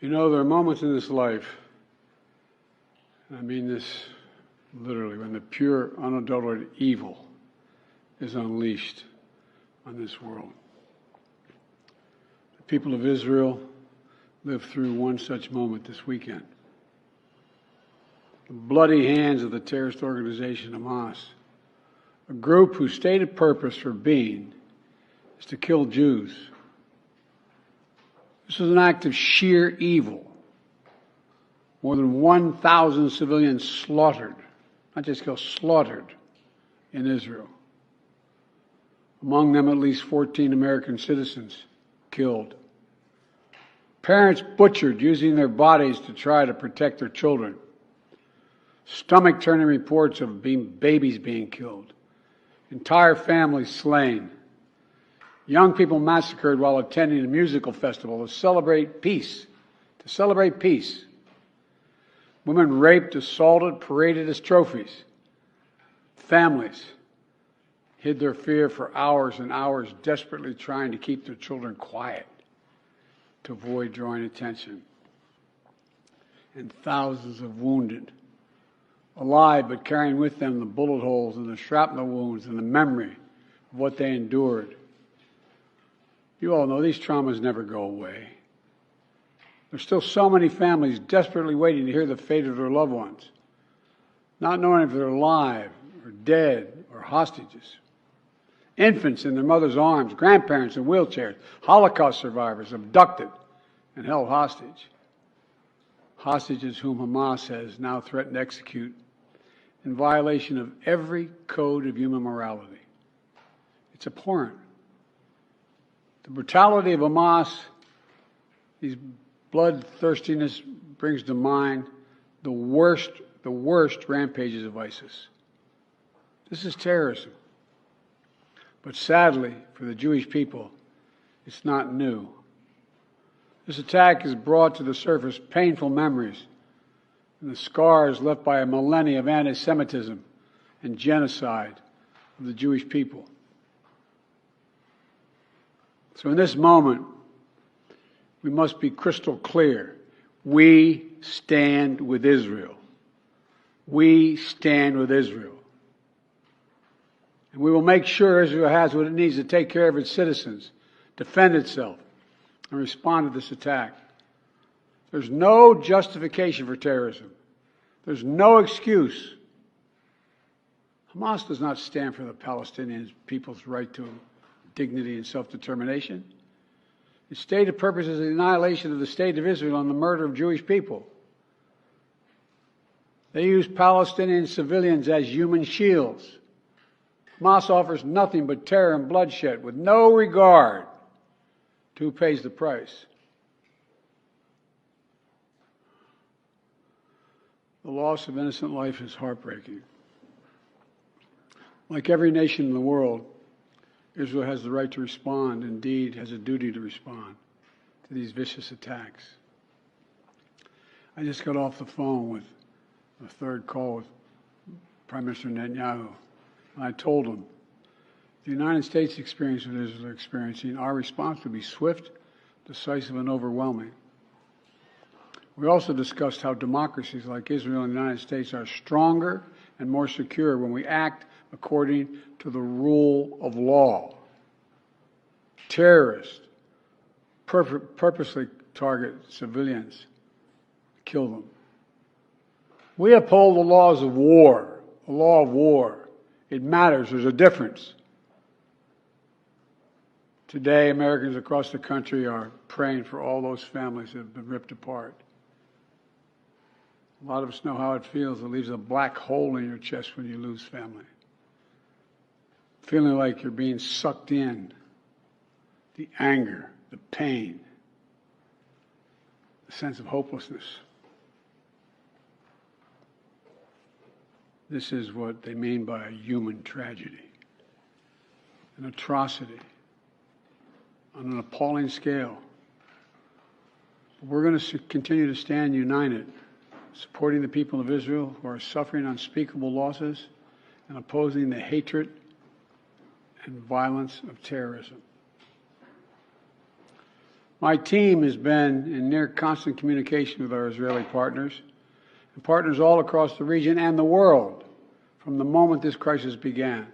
You know, there are moments in this life, and I mean this literally, when the pure, unadulterated evil is unleashed on this world. The people of Israel lived through one such moment this weekend. The bloody hands of the terrorist organization Hamas, a group whose stated purpose for being is to kill Jews. This was an act of sheer evil. More than 1,000 civilians slaughtered, not just killed, slaughtered in Israel. Among them, at least 14 American citizens killed. Parents butchered, using their bodies to try to protect their children. Stomach-turning reports of babies being killed. Entire families slain. Young people massacred while attending a musical festival to celebrate peace. Women raped, assaulted, paraded as trophies. Families hid their fear for hours and hours, desperately trying to keep their children quiet to avoid drawing attention. And thousands of wounded, alive but carrying with them the bullet holes and the shrapnel wounds and the memory of what they endured. You all know these traumas never go away. There's still so many families desperately waiting to hear the fate of their loved ones, not knowing if they're alive or dead or hostages. Infants in their mother's arms, grandparents in wheelchairs, Holocaust survivors abducted and held hostage. Hostages whom Hamas has now threatened to execute in violation of every code of human morality. It's abhorrent. The brutality of Hamas, these bloodthirstiness brings to mind the worst rampages of ISIS. This is terrorism. But sadly, for the Jewish people, it's not new. This attack has brought to the surface painful memories and the scars left by a millennia of anti-Semitism and genocide of the Jewish people. So in this moment, we must be crystal clear. We stand with Israel. We stand with Israel. And we will make sure Israel has what it needs to take care of its citizens, defend itself, and respond to this attack. There's no justification for terrorism. There's no excuse. Hamas does not stand for the Palestinian people's right to dignity and self-determination. Its stated purpose is the annihilation of the state of Israel and the murder of Jewish people. They use Palestinian civilians as human shields. Hamas offers nothing but terror and bloodshed with no regard to who pays the price. The loss of innocent life is heartbreaking. Like every nation in the world, Israel has the right to respond, indeed has a duty to respond to these vicious attacks. I just got off the phone with a third call with Prime Minister Netanyahu, and I told him the United States experience what Israel is experiencing, our response will be swift, decisive, and overwhelming. We also discussed how democracies like Israel and the United States are stronger and more secure when we act according to the rule of law. Terrorists purposely target civilians, kill them. We uphold the laws of war, the law of war. It matters. There's a difference. Today, Americans across the country are praying for all those families that have been ripped apart. A lot of us know how it feels. It leaves a black hole in your chest when you lose family. Feeling like you're being sucked in. The anger, the pain, the sense of hopelessness. This is what they mean by a human tragedy, an atrocity on an appalling scale. We're going to continue to stand united, supporting the people of Israel who are suffering unspeakable losses and opposing the hatred and violence of terrorism. My team has been in near constant communication with our Israeli partners and partners all across the region and the world from the moment this crisis began.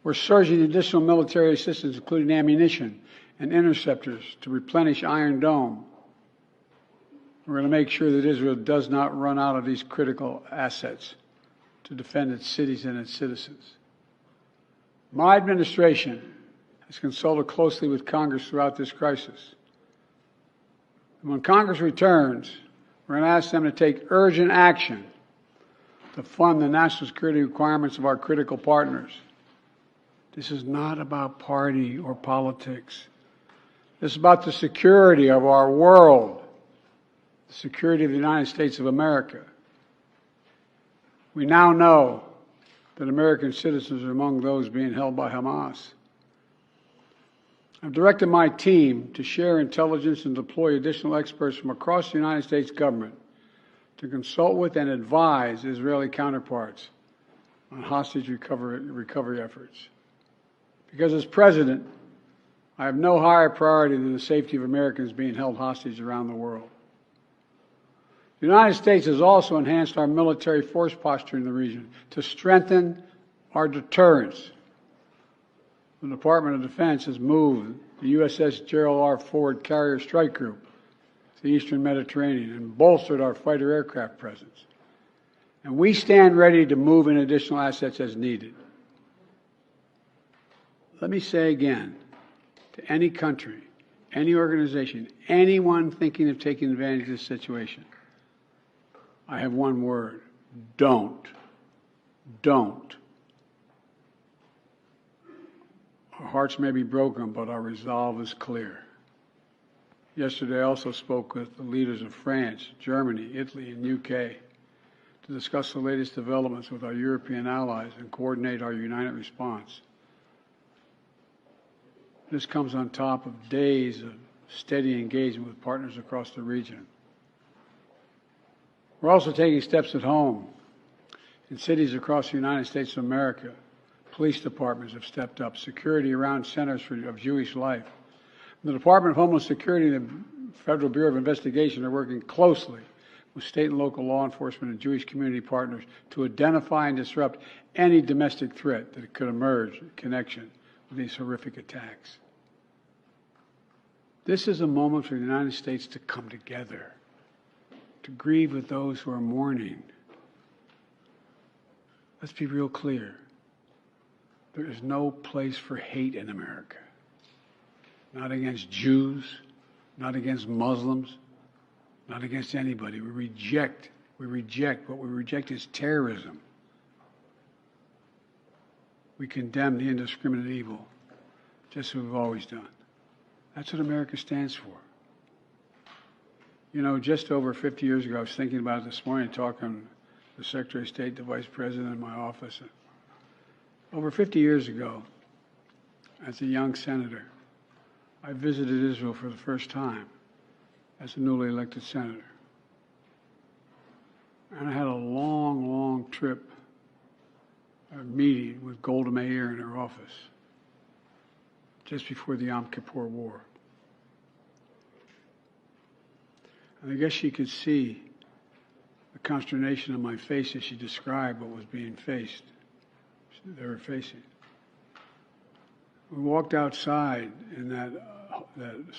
We're surging additional military assistance, including ammunition and interceptors, to replenish Iron Dome. We're going to make sure that Israel does not run out of these critical assets to defend its cities and its citizens. My administration has consulted closely with Congress throughout this crisis. And when Congress returns, we're going to ask them to take urgent action to fund the national security requirements of our critical partners. This is not about party or politics. This is about the security of our world, the security of the United States of America. We now know that American citizens are among those being held by Hamas. I've directed my team to share intelligence and deploy additional experts from across the United States government to consult with and advise Israeli counterparts on hostage recovery efforts. Because as president, I have no higher priority than the safety of Americans being held hostage around the world. The United States has also enhanced our military force posture in the region to strengthen our deterrence. The Department of Defense has moved the USS Gerald R. Ford Carrier Strike Group to the Eastern Mediterranean and bolstered our fighter aircraft presence. And we stand ready to move in additional assets as needed. Let me say again, to any country, any organization, anyone thinking of taking advantage of this situation, I have one word: don't. Don't. Our hearts may be broken, but our resolve is clear. Yesterday I also spoke with the leaders of France, Germany, Italy, and UK to discuss the latest developments with our European allies and coordinate our united response. This comes on top of days of steady engagement with partners across the region. We're also taking steps at home. In cities across the United States of America, police departments have stepped up security around centers of Jewish life. The Department of Homeland Security and the Federal Bureau of Investigation are working closely with state and local law enforcement and Jewish community partners to identify and disrupt any domestic threat that could emerge in connection with these horrific attacks. This is a moment for the United States to come together, to grieve with those who are mourning. Let's be real clear. There is no place for hate in America. Not against Jews, not against Muslims, not against anybody. What we reject is terrorism. We condemn the indiscriminate evil, just as we've always done. That's what America stands for. You know, just over 50 years ago, I was thinking about it this morning, talking to the Secretary of State, the Vice President in my office. Over 50 years ago, as a young senator, I visited Israel for the first time as a newly elected senator. And I had a long, long trip, a meeting with Golda Meir in her office just before the Yom Kippur War. And I guess she could see the consternation on my face as she described what was being faced. They were facing. We walked outside in that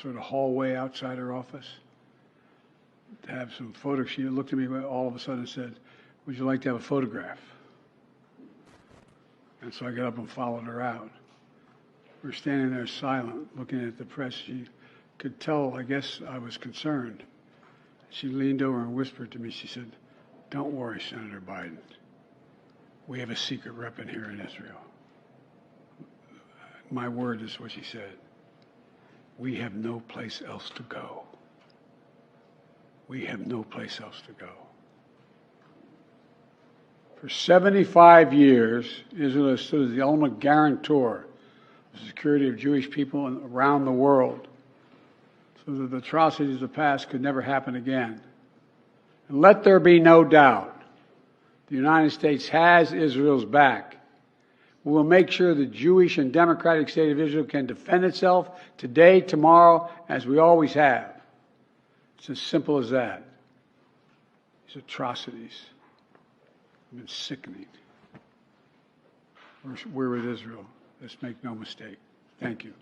sort of hallway outside her office to have some photos. She looked at me all of a sudden and said, "Would you like to have a photograph?" And so I got up and followed her out. We were standing there silent, looking at the press. She could tell, I guess, I was concerned. She leaned over and whispered to me, she said, "Don't worry, Senator Biden. We have a secret rep in here in Israel." My word is what she said. We have no place else to go. We have no place else to go. For 75 years, Israel has stood as the ultimate guarantor of the security of Jewish people around the world, so that the atrocities of the past could never happen again. And let there be no doubt, the United States has Israel's back. We will make sure the Jewish and democratic state of Israel can defend itself today, tomorrow, as we always have. It's as simple as that. These atrocities have been sickening. We're with Israel. Let's make no mistake. Thank you.